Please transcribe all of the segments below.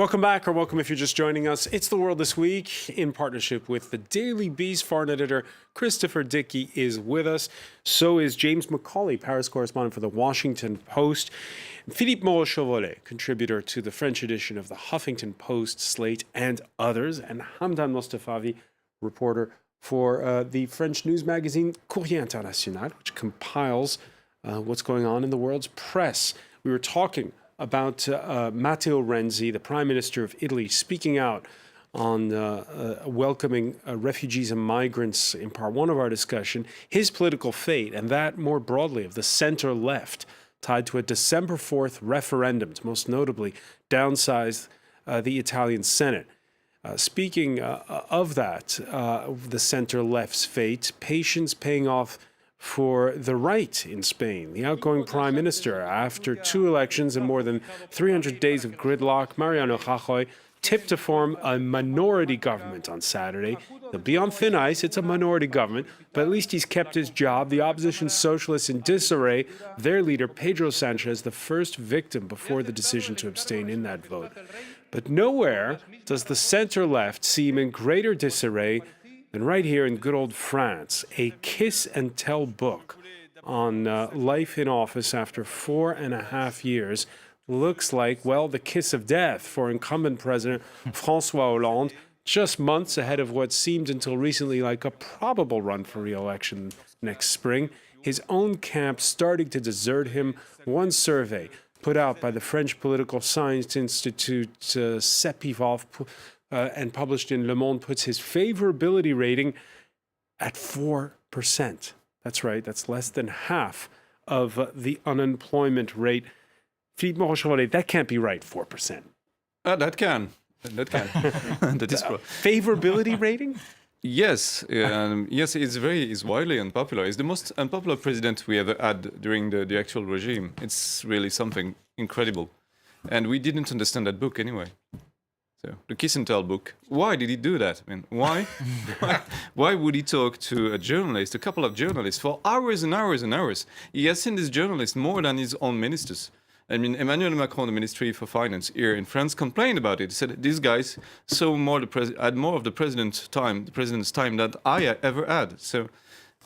Welcome back, or welcome if you're just joining us. It's The World This Week in partnership with the Daily Beast. Foreign editor Christopher Dickey is with us. So is James Macaulay, Paris correspondent for The Washington Post. Philippe Moreau-Chauvolet, contributor to the French edition of The Huffington Post, Slate, and others. And Hamdan Mostafavi, reporter for the French news magazine Courrier International, which compiles what's going on in the world's press. We were talking about Matteo Renzi, the Prime Minister of Italy, speaking out on welcoming refugees and migrants in part one of our discussion, his political fate, and that more broadly of the center-left, tied to a December 4th referendum to most notably downsize the Italian Senate. Speaking of that, the center-left's fate, patience paying off for the right in Spain. The outgoing prime minister, after 2 elections and more than 300 days of gridlock, Mariano Rajoy, tipped to form a minority government on Saturday. They'll be on thin ice. It's a minority government, but at least he's kept his job. The opposition socialists in disarray. Their leader, Pedro Sanchez, the first victim before the decision to abstain in that vote. But nowhere does the center-left seem in greater disarray than right here in good old France. A kiss and tell book on life in office after 4.5 years looks like, well, the kiss of death for incumbent President François Hollande, just months ahead of what seemed until recently like a probable run for re-election next spring. His own camp starting to desert him. One survey put out by the French Political Science Institute, CEPIVALF, and published in Le Monde, puts his favorability rating at 4%. That's right, that's less than half of the unemployment rate. Philippe Moreau-Chauvolet, that can't be right, 4%. That can. That is favorability rating? Yes, yes, it's widely unpopular. It's the most unpopular president we ever had during the actual regime. It's really something incredible. And we didn't understand that book anyway. So, the Kiss and Tell book. Why did he do that? I mean, why? Why would he talk to a couple of journalists, for hours and hours and hours? He has seen these journalists more than his own ministers. I mean, Emmanuel Macron, the Ministry for Finance here in France, complained about it. He said, these guys had more of the president's time than I ever had. So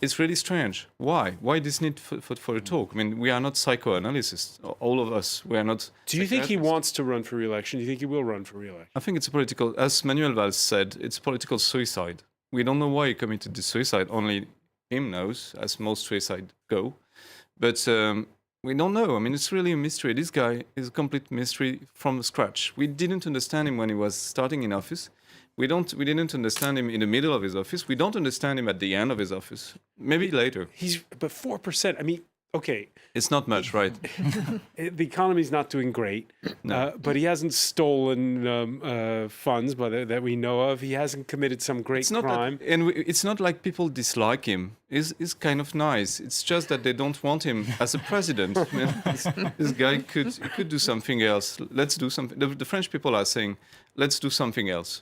it's really strange. Why? Why this need for a talk? I mean, we are not psychoanalysts. All of us, we are not. Do you think he wants to run for re-election? Do you think he will run for re-election? I think it's a political, as Manuel Valls said, it's political suicide. We don't know why he committed this suicide. Only him knows, as most suicides go. But we don't know. I mean, it's really a mystery. This guy is a complete mystery from scratch. We didn't understand him when he was starting in office. We didn't understand him in the middle of his office. We don't understand him at the end of his office. Maybe later. But 4%, I mean, okay. It's not much, right? The economy's not doing great, No. but he hasn't stolen funds that we know of. He hasn't committed some great crime. It's not like people dislike him. He's kind of nice. It's just that they don't want him as a president. I mean, this guy could do something else. Let's do something. The French people are saying, let's do something else.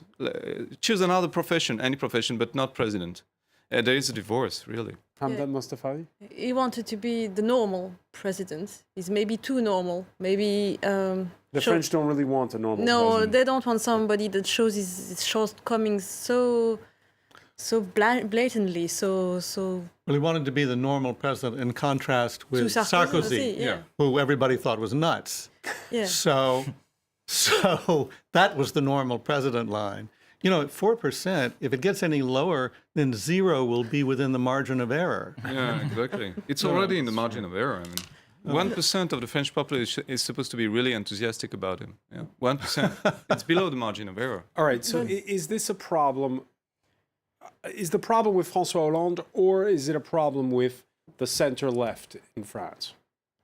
Choose another profession, any profession, but not president. There is a divorce, really. Hamdan Mostafavi? He wanted to be the normal president. He's maybe too normal. Maybe the French don't really want a normal president. They don't want somebody that shows his shortcomings so blatantly. So. Well, he wanted to be the normal president in contrast with Sarkozy, who everybody thought was nuts. Yeah. So that was the normal president line. You know, at 4%, if it gets any lower, then 0 will be within the margin of error. Yeah, exactly. It's already in the margin of error. I mean, 1% of the French population is supposed to be really enthusiastic about him. Yeah, 1%. It's below the margin of error. All right. So is this a problem? Is the problem with François Hollande, or is it a problem with the center-left in France?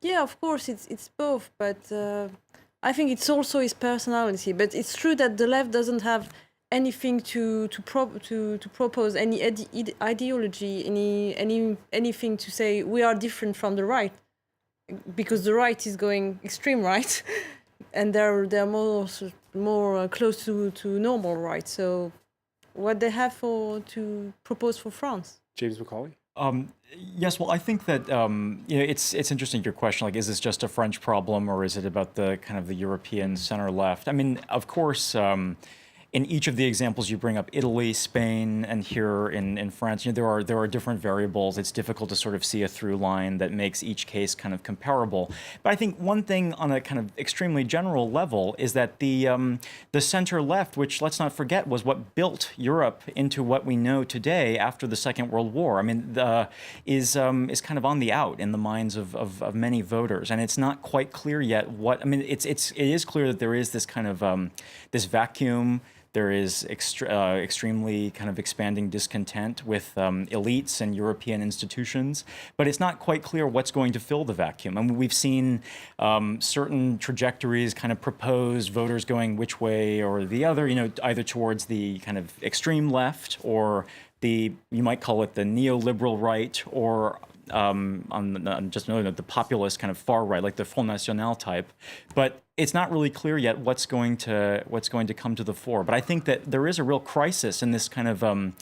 Yeah, of course, it's both. But I think it's also his personality. But it's true that the left doesn't have anything to propose, any ideology, anything to say we are different from the right, because the right is going extreme right, and they're more close to normal right. So, what they have to propose for France? James Macaulay? Yes, well, I think that it's interesting your question. Like, is this just a French problem, or is it about the kind of the European center left? I mean, of course, in each of the examples you bring up, Italy, Spain, and here in France, there are different variables. It's difficult to sort of see a through line that makes each case kind of comparable. But I think one thing on a kind of extremely general level is that the center left, which let's not forget was what built Europe into what we know today after the Second World War. I mean, is kind of on the out in the minds of many voters, and it's not quite clear yet what. I mean, it is clear that there is this kind of this vacuum. There is extremely kind of expanding discontent with elites and European institutions, but it's not quite clear what's going to fill the vacuum. I mean, we've seen certain trajectories kind of proposed, voters going which way or the other, either towards the kind of extreme left or you might call it the neoliberal right, or on just the populist kind of far right, like the Front National type. But it's not really clear yet what's going to come to the fore. But I think that there is a real crisis in this kind of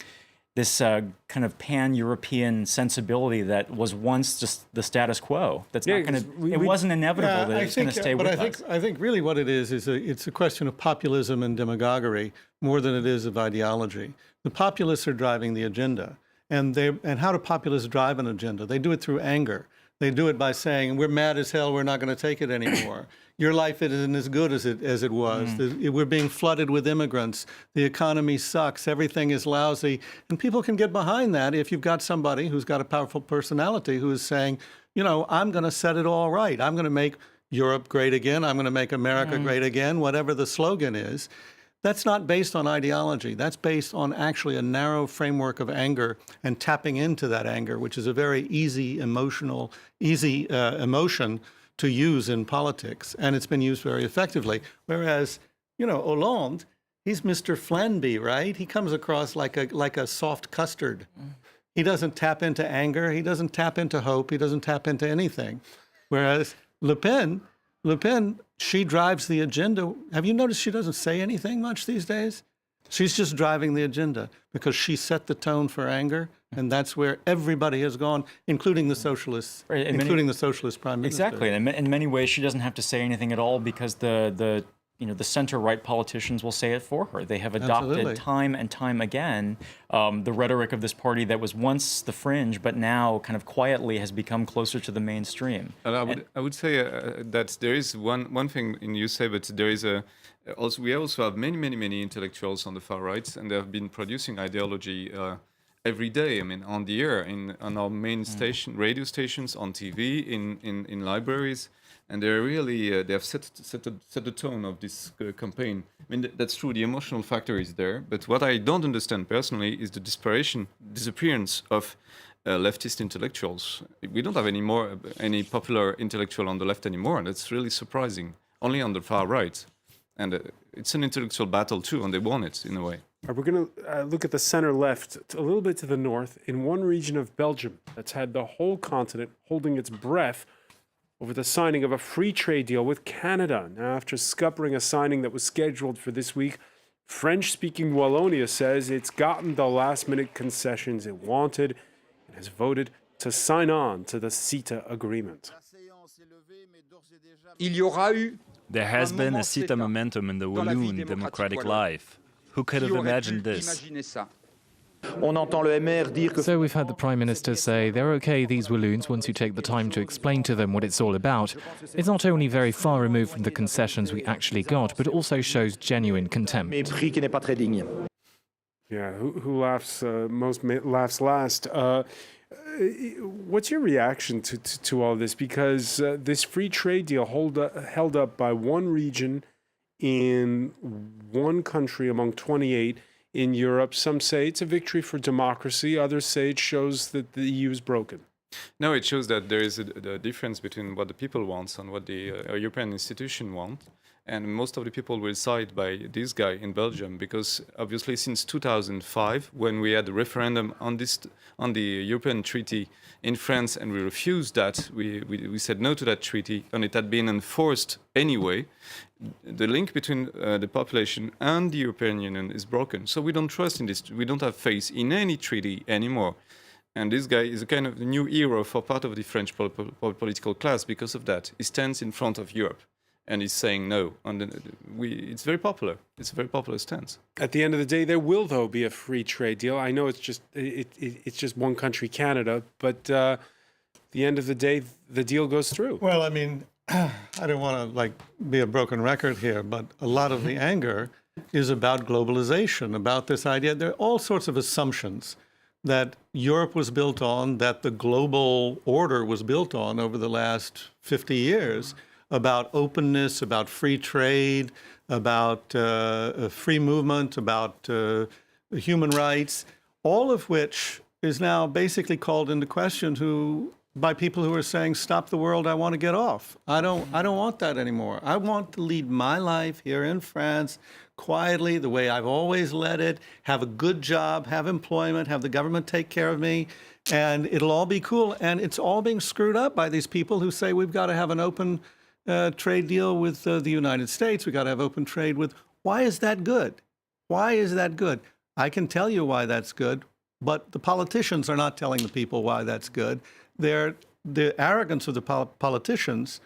pan-European sensibility that was once just the status quo. That's not going to. It wasn't inevitable that it's going to stay with us. I think really what it is it's a question of populism and demagoguery more than it is of ideology. The populists are driving the agenda. And how do populists drive an agenda? They do it through anger. They do it by saying, we're mad as hell, we're not going to take it anymore. Your life isn't as good as it was. We're being flooded with immigrants. The economy sucks. Everything is lousy. And people can get behind that if you've got somebody who's got a powerful personality who is saying, I'm going to set it all right. I'm going to make Europe great again. I'm going to make America great again, whatever the slogan is. That's not based on ideology. That's based on actually a narrow framework of anger and tapping into that anger, which is a very easy emotion to use in politics. And it's been used very effectively. Whereas, Hollande, he's Mr. Flanby, right? He comes across like a soft custard. He doesn't tap into anger. He doesn't tap into hope. He doesn't tap into anything. Whereas Le Pen, she drives the agenda. Have you noticed she doesn't say anything much these days? She's just driving the agenda because she set the tone for anger, and that's where everybody has gone, including the socialists, the socialist prime minister. Exactly, and in many ways, she doesn't have to say anything at all because the center-right politicians will say it for her. They have adopted time and time again the rhetoric of this party that was once the fringe, but now kind of quietly has become closer to the mainstream. And I would say that there is one thing you say, but there is we also have many intellectuals on the far right, and they have been producing ideology every day. I mean, on the air, on our main radio stations, on TV, in libraries. And they're really, they have set the tone of this campaign. I mean, that's true, the emotional factor is there. But what I don't understand personally is the disappearance of leftist intellectuals. We don't have any popular intellectual on the left anymore, and that's really surprising. Only on the far right. And it's an intellectual battle too, and they won it in a way. We're going to look at the center left, a little bit to the north, in one region of Belgium that's had the whole continent holding its breath over the signing of a free trade deal with Canada. Now, after scuppering a signing that was scheduled for this week, French-speaking Wallonia says it's gotten the last-minute concessions it wanted and has voted to sign on to the CETA agreement. There has been a CETA momentum in the Walloon democratic life. Who could have imagined this? So we've had the Prime Minister say they're okay, these Walloons, once you take the time to explain to them what it's all about. It's not only very far removed from the concessions we actually got, but also shows genuine contempt. Yeah, who laughs laughs last. What's your reaction to all this? Because this free trade deal held up by one region in one country among 28 in Europe. Some say it's a victory for democracy. Others say it shows that the EU is broken. No, it shows that there is a difference between what the people want and what the European institution want. And most of the people will side by this guy in Belgium because obviously since 2005, when we had a referendum on the European treaty in France and we refused that, we said no to that treaty and it had been enforced anyway, the link between the population and the European Union is broken. So we don't trust in this. We don't have faith in any treaty anymore. And this guy is a kind of new hero for part of the French political class because of that. He stands in front of Europe and he's saying no. And it's very popular. It's a very popular stance. At the end of the day, there will, though, be a free trade deal. I know it's just one country, Canada, but at the end of the day, the deal goes through. Well, I mean, I don't want to be a broken record here, but a lot of the anger is about globalization, about this idea. There are all sorts of assumptions that Europe was built on, that the global order was built on over the last 50 years, about openness, about free trade, about free movement, about human rights, all of which is now basically called into question by people who are saying, stop the world, I want to get off. I don't want that anymore. I want to lead my life here in France quietly, the way I've always led it, have a good job, have employment, have the government take care of me, and it'll all be cool. And it's all being screwed up by these people who say we've got to have an open trade deal with the United States. We've got to have open trade with... Why is that good? Why is that good? I can tell you why that's good, but the politicians are not telling the people why that's good. The arrogance of the politicians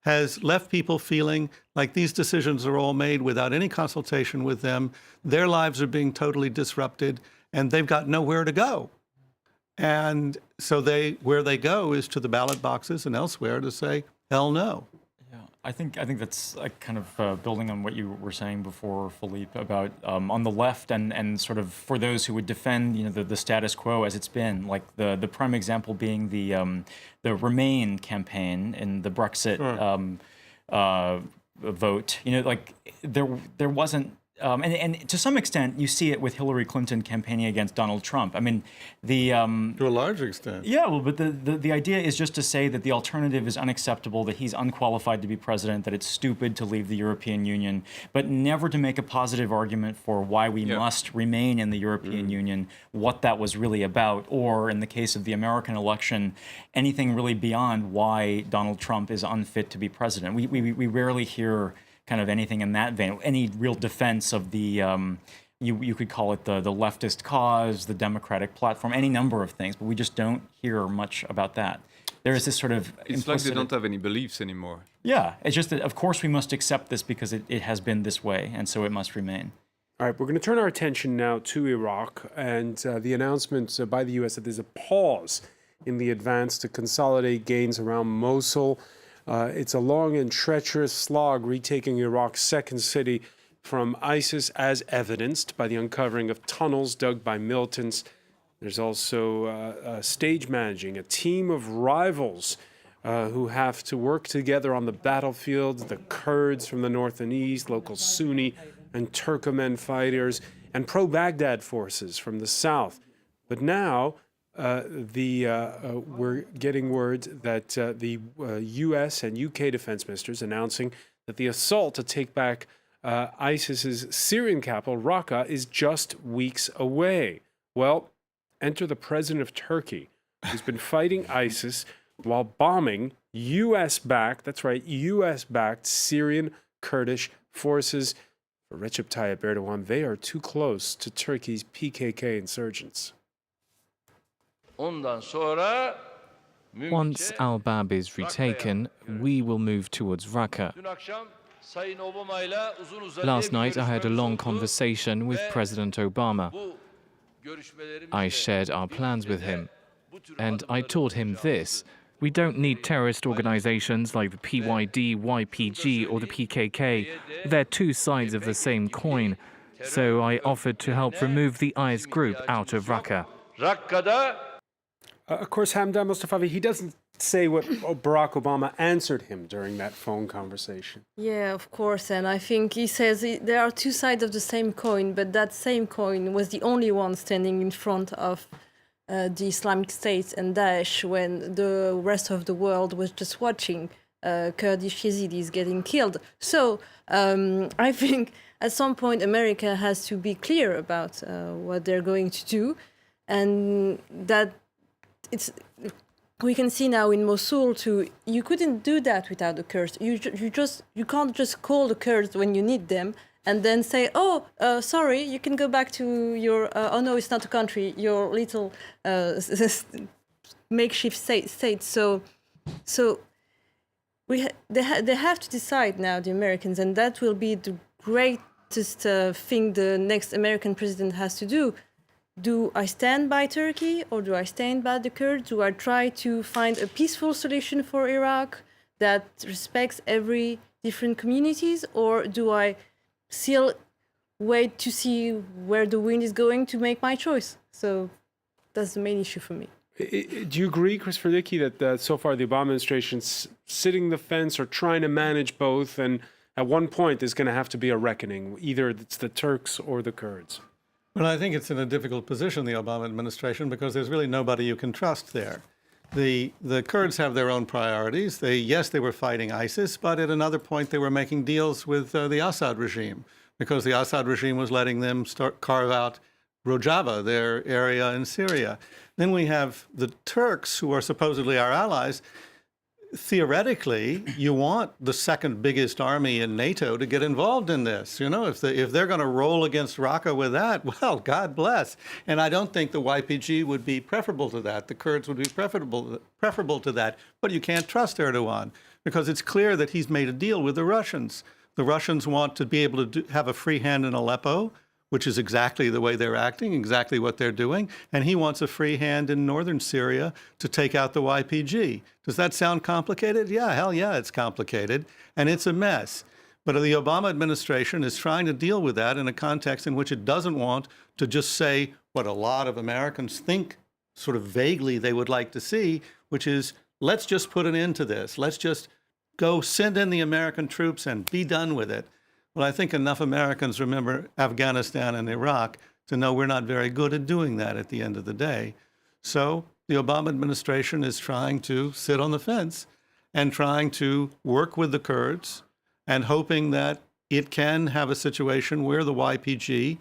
has left people feeling like these decisions are all made without any consultation with them. Their lives are being totally disrupted, and they've got nowhere to go. And so where they go is to the ballot boxes and elsewhere to say, hell no. Yeah, I think that's kind of building on what you were saying before, Philippe, about on the left and sort of for those who would defend the status quo as it's been, like the prime example being the Remain campaign in the Brexit vote. Like there wasn't. And to some extent, you see it with Hillary Clinton campaigning against Donald Trump. I mean, to a large extent. Yeah, well, but the idea is just to say that the alternative is unacceptable, that he's unqualified to be president, that it's stupid to leave the European Union, but never to make a positive argument for why we must remain in the European Union, what that was really about, or in the case of the American election, anything really beyond why Donald Trump is unfit to be president. We rarely hear kind of anything in that vein, any real defense of the, you could call it the leftist cause, the democratic platform, any number of things, but we just don't hear much about that. There is this sort of It's like they don't have any beliefs anymore. Yeah, it's just that, of course, we must accept this because it has been this way, and so it must remain. All right, we're going to turn our attention now to Iraq and the announcement by the U.S. that there's a pause in the advance to consolidate gains around Mosul. It's a long and treacherous slog retaking Iraq's second city from ISIS, as evidenced by the uncovering of tunnels dug by militants. There's also stage managing a team of rivals who have to work together on the battlefield, the Kurds from the north and east, local Sunni and Turkmen fighters, and pro-Baghdad forces from the south. But now we're getting word that the U.S. and U.K. defense ministers announcing that the assault to take back ISIS's Syrian capital, Raqqa, is just weeks away. Well, enter the president of Turkey, who's been fighting ISIS while bombing U.S.-backed, that's right, U.S.-backed Syrian Kurdish forces. For Recep Tayyip Erdogan, they are too close to Turkey's PKK insurgents. Once Al-Bab is retaken, we will move towards Raqqa. Last night, I had a long conversation with President Obama. I shared our plans with him, and I told him this: we don't need terrorist organizations like the PYD, YPG, or the PKK. They're two sides of the same coin. So I offered to help remove the IS group out of Raqqa. Of course, Hamdan Mustafavi, he doesn't say what Barack Obama answered him during that phone conversation. Yeah, of course. And I think he says there are two sides of the same coin, but that same coin was the only one standing in front of the Islamic State and Daesh when the rest of the world was just watching Kurdish Yazidis getting killed. So I think at some point America has to be clear about what they're going to do, and that we can see now in Mosul too. You couldn't do that without the Kurds. You can't just call the Kurds when you need them and then say, oh, sorry, you can go back to your, oh no, it's not a country, your little makeshift state. So they have to decide now, the Americans, and that will be the greatest thing the next American president has to do. Do I stand by Turkey or do I stand by the Kurds? Do I try to find a peaceful solution for Iraq that respects every different communities, or do I still wait to see where the wind is going to make my choice? So that's the main issue for me. Do you agree, Christopher Dickey, that so far the Obama administration's sitting the fence or trying to manage both, and at one point there's going to have to be a reckoning, either it's the Turks or the Kurds? Well, I think it's in a difficult position, the Obama administration, because there's really nobody you can trust there. The Kurds have their own priorities. Yes, they were fighting ISIS, but at another point they were making deals with the Assad regime, because the Assad regime was letting them carve out Rojava, their area in Syria. Then we have the Turks, who are supposedly our allies. Theoretically, you want the second biggest army in NATO to get involved in this. You know, if they're going to roll against Raqqa with that, well, God bless. And I don't think the YPG would be preferable to that. The Kurds would be preferable to that. But you can't trust Erdogan, because it's clear that he's made a deal with the Russians. The Russians want to be able to have a free hand in Aleppo, which is exactly the way they're acting, exactly what they're doing. And he wants a free hand in northern Syria to take out the YPG. Does that sound complicated? Yeah, hell yeah, it's complicated. And it's a mess. But the Obama administration is trying to deal with that in a context in which it doesn't want to just say what a lot of Americans think sort of vaguely they would like to see, which is, let's just put an end to this. Let's just go send in the American troops and be done with it. Well, I think enough Americans remember Afghanistan and Iraq to know we're not very good at doing that at the end of the day. So the Obama administration is trying to sit on the fence and trying to work with the Kurds and hoping that it can have a situation where the YPG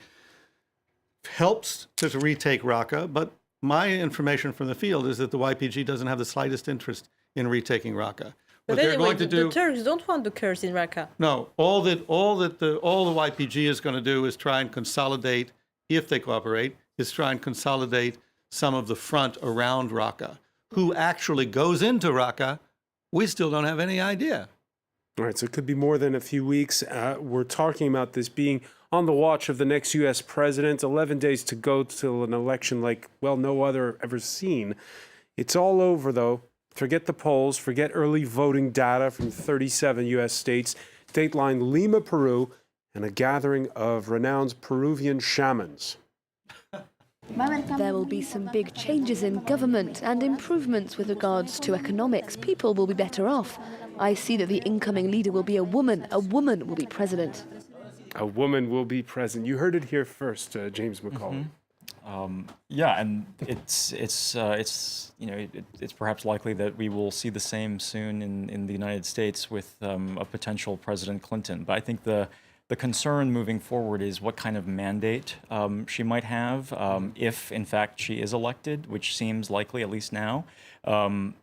helps to retake Raqqa. But my information from the field is that the YPG doesn't have the slightest interest in retaking Raqqa. But anyway, the Turks don't want the Kurds in Raqqa. No, all the YPG is going to do is try and consolidate, if they cooperate, is try and consolidate some of the front around Raqqa. Who actually goes into Raqqa, we still don't have any idea. All right, so it could be more than a few weeks. We're talking about this being on the watch of the next U.S. president. 11 days to go till an election like, well, no other ever seen. It's all over, though. Forget the polls, forget early voting data from 37 U.S. states, Dateline Lima, Peru, and a gathering of renowned Peruvian shamans. There will be some big changes in government and improvements with regards to economics. People will be better off. I see that the incoming leader will be a woman. A woman will be president. A woman will be president. You heard it here first, James McCauley. Yeah, and it's perhaps likely that we will see the same soon in the United States with a potential President Clinton. But I think the concern moving forward is what kind of mandate she might have if, in fact, she is elected, which seems likely, at least now,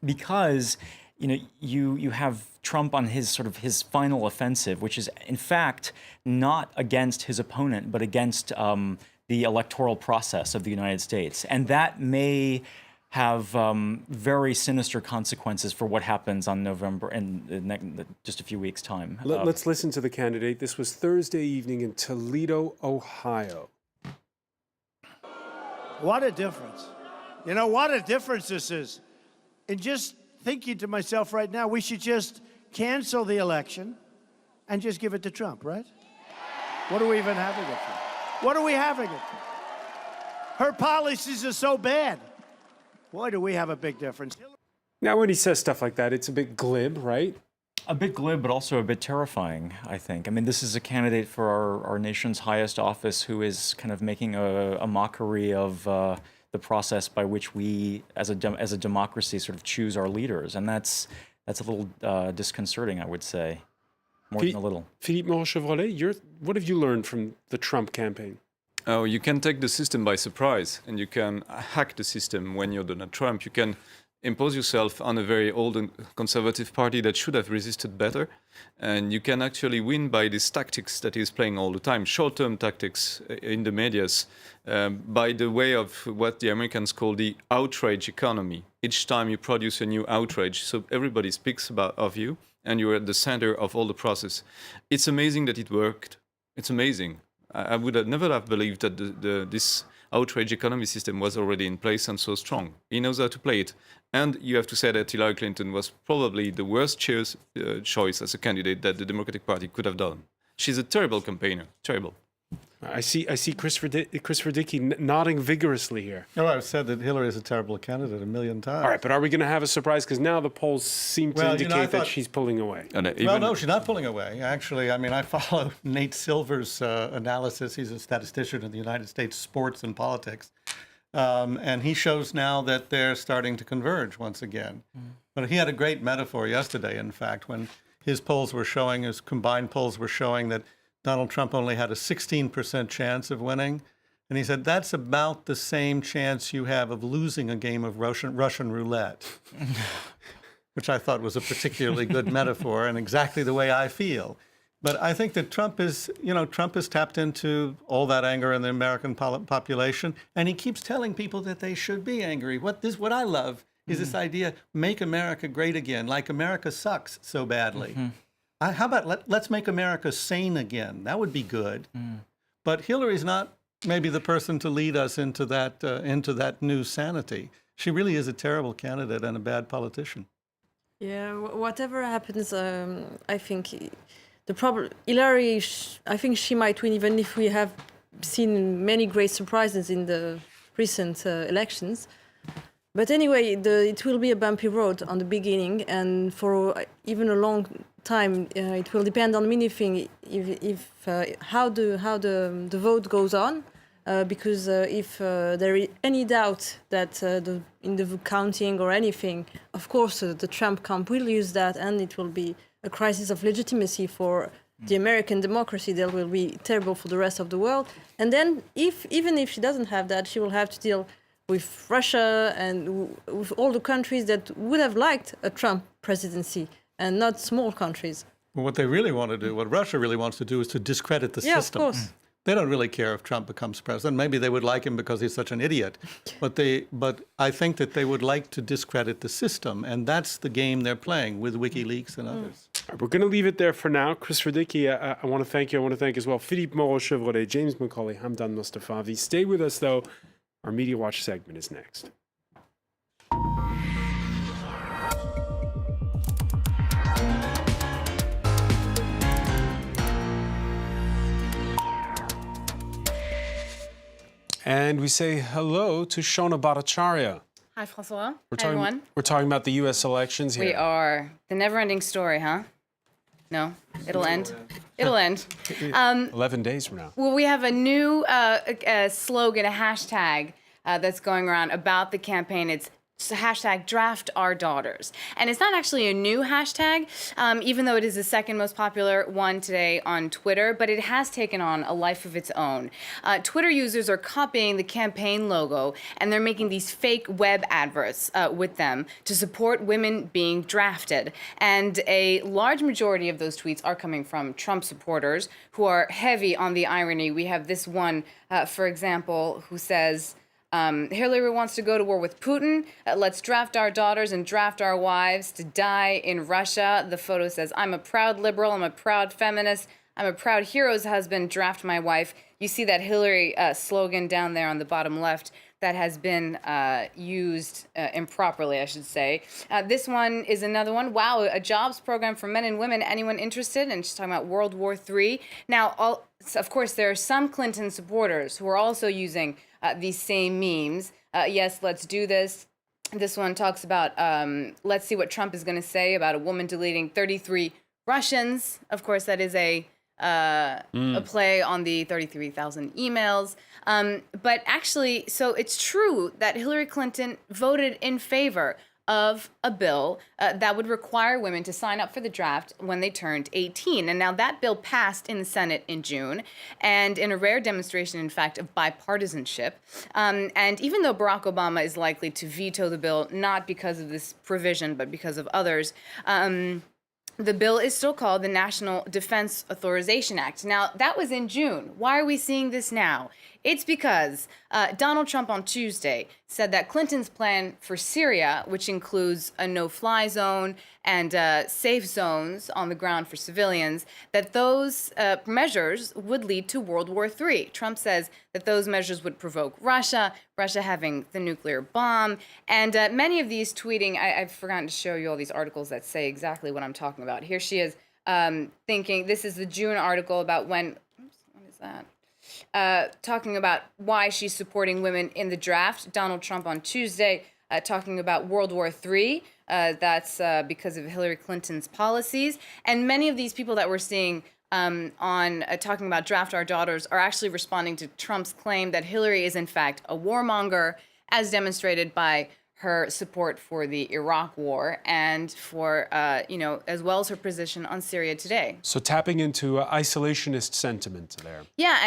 because you have Trump on his final offensive, which is in fact not against his opponent, but against the electoral process of the United States. And that may have very sinister consequences for what happens on November in just a few weeks' time. Let's listen to the candidate. This was Thursday evening in Toledo, Ohio. What a difference. You know, what a difference this is. And just thinking to myself right now, we should just cancel the election and just give it to Trump, right? What are we even having it for? What are we having it for? Her policies are so bad. Boy, do we have a big difference. Now, when he says stuff like that, it's a bit glib, right? A bit glib, but also a bit terrifying, I think. I mean, this is a candidate for our nation's highest office who is kind of making a mockery of the process by which we, as a democracy, sort of choose our leaders. And that's a little disconcerting, I would say. More than a little. Philippe Moreau-Chevrolet, what have you learned from the Trump campaign? Oh, you can take the system by surprise, and you can hack the system when you're Donald Trump. You can impose yourself on a very old and conservative party that should have resisted better. And you can actually win by these tactics that he's playing all the time, short-term tactics in the medias, by the way of what the Americans call the outrage economy. Each time you produce a new outrage, so everybody speaks of you, and you're at the center of all the process. It's amazing that it worked. It's amazing. I would have never have believed that this outrage economy system was already in place and so strong. He knows how to play it. And you have to say that Hillary Clinton was probably the worst choice as a candidate that the Democratic Party could have done. She's a terrible campaigner, terrible. I see Christopher Dickey nodding vigorously here. Oh, I've said that Hillary is a terrible candidate a million times. All right, but are we going to have a surprise? Because now the polls seem to indicate that she's pulling away. Well, no, she's not pulling away. Actually, I mean, I follow Nate Silver's analysis. He's a statistician in the United States sports and politics. And he shows now that they're starting to converge once again. But he had a great metaphor yesterday, in fact, when his polls were showing, his combined polls were showing that Donald Trump only had a 16% chance of winning. And he said, that's about the same chance you have of losing a game of Russian roulette, which I thought was a particularly good metaphor and exactly the way I feel. But I think that Trump has tapped into all that anger in the American population, and he keeps telling people that they should be angry. What I love is this idea, make America great again, like America sucks so badly. How about let's make America sane again? That would be good. But Hillary's not maybe the person to lead us into that new sanity. She really is a terrible candidate and a bad politician. Yeah, whatever happens, I think the problem, Hillary, I think she might win, even if we have seen many great surprises in the recent elections. But anyway, it will be a bumpy road on the beginning, and for even a long time, it will depend on many things. How the vote goes on, because if there is any doubt that in the counting or anything, of course the Trump camp will use that, and it will be a crisis of legitimacy for the American democracy. That will be terrible for the rest of the world. And then, even if she doesn't have that, she will have to deal with Russia and with all the countries that would have liked a Trump presidency, and not small countries. Well, what they really want to do, what Russia really wants to do, is to discredit the system. Yeah, of course. They don't really care if Trump becomes president. Maybe they would like him because he's such an idiot. But I think that they would like to discredit the system, and that's the game they're playing with WikiLeaks and others. All right, we're going to leave it there for now. Christopher Dickey, I want to thank you. I want to thank as well Philippe Moreau-Chevrolet, James McCauley, Hamdan Mostafavi. Stay with us, though. Our Media Watch segment is next. And we say hello to Shona Bhattacharya. Hi, Francois. Hi, everyone. We're talking about the U.S. elections here. We are. The never-ending story, huh? No? It'll end. It'll end. 11 days from now. Well, we have a new slogan, a hashtag that's going around about the campaign. It's hashtag draft our daughters. And it's not actually a new hashtag, even though it is the second most popular one today on Twitter, but it has taken on a life of its own. Twitter users are copying the campaign logo, and they're making these fake web adverts with them to support women being drafted. And a large majority of those tweets are coming from Trump supporters who are heavy on the irony. We have this one, for example, who says, Hillary wants to go to war with Putin. Let's draft our daughters and draft our wives to die in Russia. The photo says, I'm a proud liberal. I'm a proud feminist. I'm a proud hero's husband. Draft my wife. You see that Hillary slogan down there on the bottom left that has been used improperly, I should say. This one is another one. Wow, a jobs program for men and women. Anyone interested? And she's talking about World War III. Now, of course, there are some Clinton supporters who are also using these same memes. Yes, let's do this. This one talks about, let's see what Trump is going to say about a woman deleting 33 Russians. Of course, that is a play on the 33,000 emails. But actually, so it's true that Hillary Clinton voted in favor of a bill that would require women to sign up for the draft when they turned 18. And now that bill passed in the Senate in June, and in a rare demonstration, in fact, of bipartisanship. And even though Barack Obama is likely to veto the bill, not because of this provision, but because of others, the bill is still called the National Defense Authorization Act. Now, that was in June. Why are we seeing this now? It's because Donald Trump on Tuesday said that Clinton's plan for Syria, which includes a no-fly zone and safe zones on the ground for civilians, that those measures would lead to World War III. Trump says that those measures would provoke Russia having the nuclear bomb, and many of these tweeting, I've forgotten to show you all these articles that say exactly what I'm talking about. Here she is thinking, this is the June article about when, oops, what is that? Talking about why she's supporting women in the draft. Donald Trump on Tuesday talking about World War III. That's because of Hillary Clinton's policies. And many of these people that we're seeing on talking about draft our daughters are actually responding to Trump's claim that Hillary is in fact a warmonger, as demonstrated by her support for the Iraq War and for, as well as her position on Syria today. So tapping into isolationist sentiment there. Yeah,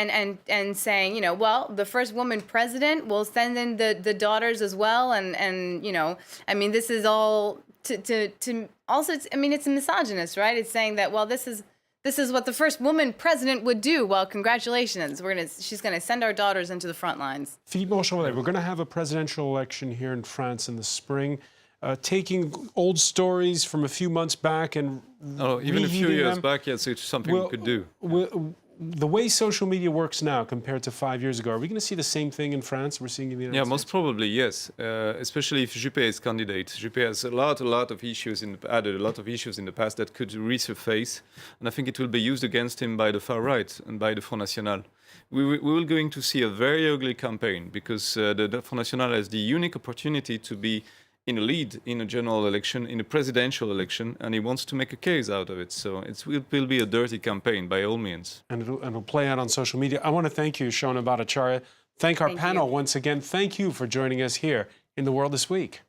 and saying, well, the first woman president will send in the daughters as well, and I mean, this is all to also, it's a misogynist, right? It's saying that, well, this is what the first woman president would do. Well, congratulations. She's gonna send our daughters into the front lines. Philippe Monchon, we're going to have a presidential election here in France in the spring. Taking old stories from a few months back and even a few years them. back, yes, it's something we could do. The way social media works now compared to 5 years ago, are we going to see the same thing in France we're seeing in the United States? Yeah, most probably, yes. Especially if Juppé is candidate. Juppé has a lot of issues added a lot of issues in the past that could resurface, and I think it will be used against him by the far right and by the Front National. We will going to see a very ugly campaign because the Front National has the unique opportunity to be in a lead in a general election, in a presidential election, and he wants to make a case out of it. So it will be a dirty campaign by all means. And it'll play out on social media. I want to thank you, Shona Bhattacharya. Thank our panel once again. Thank you for joining us here in The World This Week.